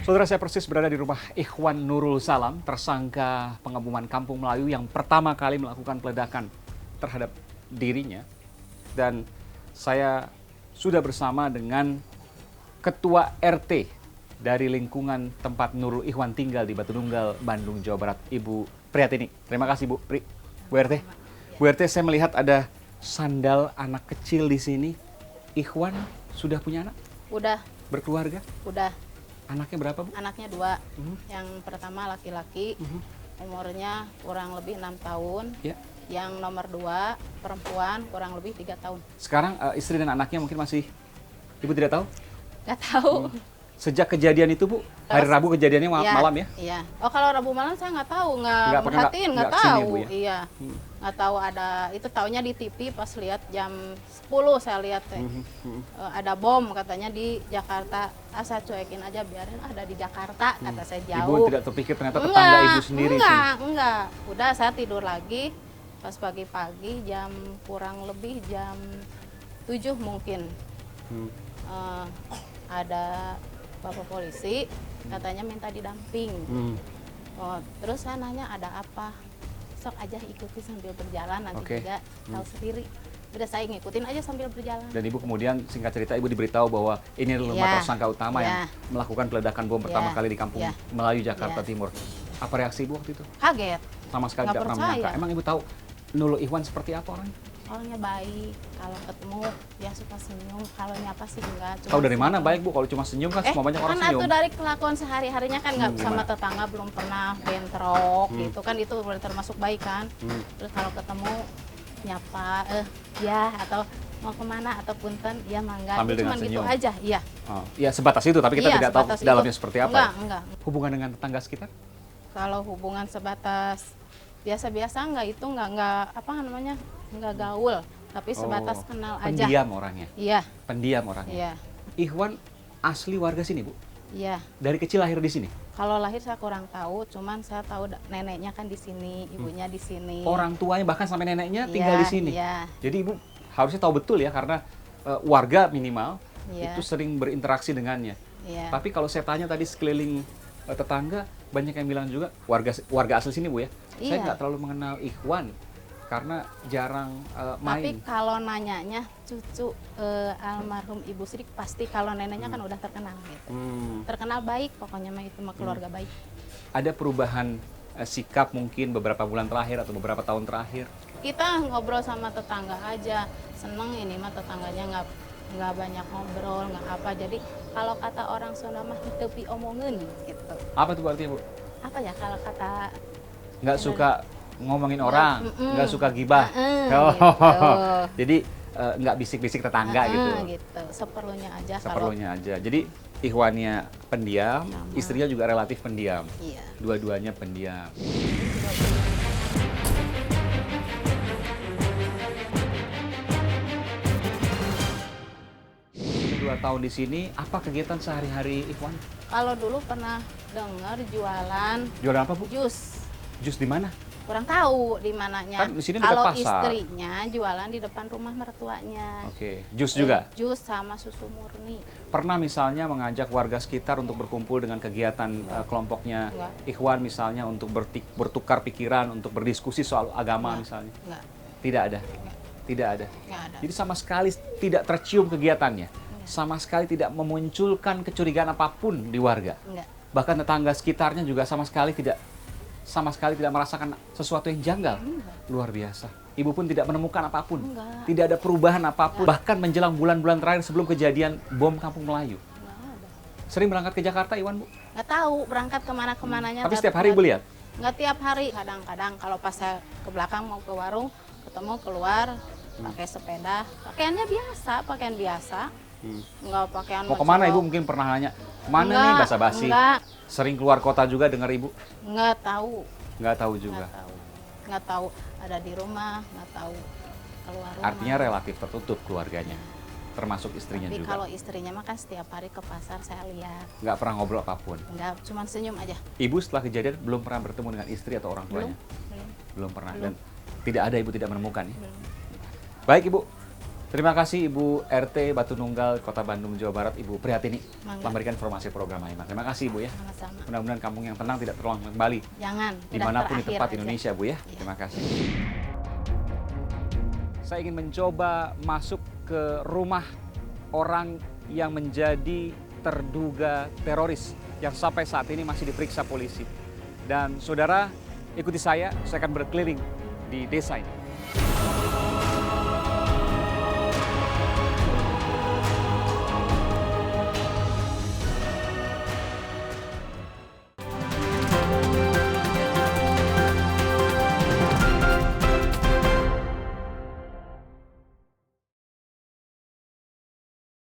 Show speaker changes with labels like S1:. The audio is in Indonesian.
S1: Saudara, saya persis berada di rumah Ikhwan Nurul Salam, tersangka pengebuman Kampung Melayu yang pertama kali melakukan peledakan terhadap dirinya. Dan saya sudah bersama dengan Ketua RT dari lingkungan tempat Nurul Ikhwan tinggal di Batu Nunggal, Bandung, Jawa Barat, Ibu Priyatini. Terima kasih Bu RT. Bu RT, saya melihat ada sandal anak kecil di sini. Ikhwan sudah punya anak?
S2: Udah.
S1: Berkeluarga?
S2: Udah.
S1: Anaknya berapa, Bu?
S2: Anaknya 2. Yang pertama laki-laki, umurnya kurang lebih 6 tahun.
S1: Ya.
S2: Yang nomor 2 perempuan, kurang lebih 3 tahun.
S1: Sekarang istri dan anaknya mungkin masih Ibu tidak tahu?
S2: Nggak tahu.
S1: Sejak kejadian itu, Bu, hari Rabu kejadiannya malam ya?
S2: Iya. Oh, kalau Rabu malam saya nggak tahu, nggak merhatiin, nggak
S1: kesini ya,
S2: tahu.
S1: Bu, ya?
S2: Iya. Nggak tahu ada, itu taunya di TV pas lihat jam 10 saya lihat ada bom katanya di Jakarta. Saya cuekin aja, biarin ada di Jakarta, kata saya jauh.
S1: Ibu tidak terpikir ternyata tetangga Ibu sendiri sih.
S2: Enggak. Udah saya tidur lagi, pas pagi-pagi jam kurang lebih jam 7 mungkin. Ada Bapak polisi, katanya minta didamping. Oh, terus saya nanya ada apa? Sok aja ikuti sambil berjalan, nanti juga tahu sendiri. Udah saya ngikutin aja sambil berjalan.
S1: Dan Ibu kemudian singkat cerita Ibu diberitahu bahwa ini adalah tersangka utama yang melakukan peledakan bom pertama kali di Kampung Melayu, Jakarta Timur. Apa reaksi Ibu waktu itu?
S2: Kaget.
S1: Sama sekali tidak pernah menyangka. Emang Ibu tahu Nurul Ikhwan seperti apa orangnya?
S2: Orangnya baik, kalau ketemu dia suka senyum, kalau nyapa sih enggak.
S1: Tahu dari mana baik Bu? Kalau cuma senyum kan semua banyak orang senyum.
S2: Kan itu dari kelakuan sehari-harinya kan nggak sama tetangga, belum pernah bentrok gitu kan, itu termasuk baik kan. Terus kalau ketemu nyapa, ya atau mau kemana atau punten, ya mangga. Cuma gitu aja, iya.
S1: Oh, ya sebatas itu, tapi kita tidak tahu dalamnya seperti apa.
S2: Enggak.
S1: Hubungan dengan tetangga sekitar?
S2: Kalau hubungan sebatas biasa-biasa nggak gaul, tapi sebatas kenal aja.
S1: Pendiam orangnya?
S2: Iya.
S1: Pendiam orangnya?
S2: Iya.
S1: Ikhwan asli warga sini, Bu?
S2: Iya.
S1: Dari kecil lahir di sini?
S2: Kalau lahir saya kurang tahu, cuman saya tahu neneknya kan di sini, ibunya di sini.
S1: Orang tuanya bahkan sampai neneknya tinggal di sini?
S2: Iya.
S1: Jadi Ibu harusnya tahu betul ya, karena warga minimal itu sering berinteraksi dengannya.
S2: Iya.
S1: Tapi kalau saya tanya tadi sekeliling tetangga, banyak yang bilang juga warga asli sini, Bu ya? Saya nggak terlalu mengenal Ikhwan karena jarang main.
S2: Tapi kalau nanyanya cucu almarhum Ibu Sidik, pasti kalau neneknya kan udah terkenal gitu. Terkenal baik, pokoknya mah itu mah keluarga baik. Ada
S1: perubahan sikap mungkin beberapa bulan terakhir atau beberapa tahun terakhir?
S2: Kita ngobrol sama tetangga aja, seneng ini mah tetangganya nggak banyak ngobrol, nggak apa. Jadi kalau kata orang Sunda mah tepi omongin gitu.
S1: Apa itu artinya, Bu?
S2: Apa ya kalau kata?
S1: Nggak suka ngomongin orang, nggak suka gibah.
S2: Gitu.
S1: Jadi nggak bisik-bisik tetangga gitu.
S2: Seperlunya aja.
S1: Seperlunya aja. Jadi Ikhwannya pendiam, istrinya juga relatif pendiam.
S2: Iya.
S1: Dua-duanya pendiam. 2 tahun di sini, apa kegiatan sehari-hari Ikhwan?
S2: Kalau dulu pernah dengar jualan.
S1: Jualan apa, Bu?
S2: Jus.
S1: Jus di mana?
S2: Kurang tahu di mananya.
S1: Kan di sini dekat
S2: kalau
S1: pasar.
S2: Istrinya jualan di depan rumah mertuanya.
S1: Oke, jus juga?
S2: Jus sama susu murni.
S1: Pernah misalnya mengajak warga sekitar untuk berkumpul dengan kegiatan kelompoknya Ikhwan misalnya untuk bertukar pikiran, untuk berdiskusi soal agama misalnya?
S2: Enggak.
S1: Tidak ada?
S2: Enggak.
S1: Tidak ada?
S2: Enggak ada.
S1: Jadi sama sekali tidak tercium kegiatannya? Enggak. Sama sekali tidak memunculkan kecurigaan apapun di warga?
S2: Enggak.
S1: Bahkan tetangga sekitarnya juga sama sekali tidak merasakan sesuatu yang janggal? Luar biasa. Ibu pun tidak menemukan apapun?
S2: Enggak.
S1: Tidak ada perubahan apapun? Bahkan menjelang bulan-bulan terakhir sebelum kejadian bom Kampung Melayu?
S2: Enggak ada.
S1: Sering berangkat ke Jakarta, Iwan, Bu?
S2: Nggak tahu berangkat kemana-kemananya.
S1: Tapi setiap hari Ibu lihat?
S2: Nggak tiap hari. Kadang-kadang kalau pas saya ke belakang mau ke warung, ketemu keluar pakai sepeda. Pakaiannya biasa, pakaian biasa. Nggak pakaian.
S1: Mau kemana Ibu? Mungkin pernah nanya, kemana nih basa-basi?
S2: Enggak.
S1: Sering keluar kota juga dengar Ibu?
S2: Nggak tahu.
S1: Nggak tahu juga?
S2: Nggak tahu ada di rumah, nggak tahu keluar rumah.
S1: Artinya relatif tertutup keluarganya, termasuk istrinya
S2: Tapi
S1: juga?
S2: kalau istrinya mah kan setiap hari ke pasar saya lihat.
S1: Nggak pernah ngobrol apapun?
S2: Nggak, cuma senyum aja.
S1: Ibu setelah kejadian belum pernah bertemu dengan istri atau orang tuanya? Belum pernah. Dan tidak ada Ibu tidak menemukan ya? Baik Ibu, Terima kasih Ibu RT Batu Nunggal, Kota Bandung, Jawa Barat, Ibu Prihatini,
S2: Mangga.
S1: telah memberikan informasi program Aiman. Terima kasih Ibu ya.
S2: Sama-sama.
S1: Mudah-mudahan kampung yang tenang tidak terulang kembali.
S2: Jangan. udah
S1: Dimanapun di
S2: terakhir
S1: tempat
S2: aja.
S1: Indonesia Bu ya.
S2: Iya.
S1: Terima kasih. Saya ingin mencoba masuk ke rumah orang yang menjadi terduga teroris yang sampai saat ini masih diperiksa polisi. Dan saudara, ikuti saya akan berkeliling di desa ini.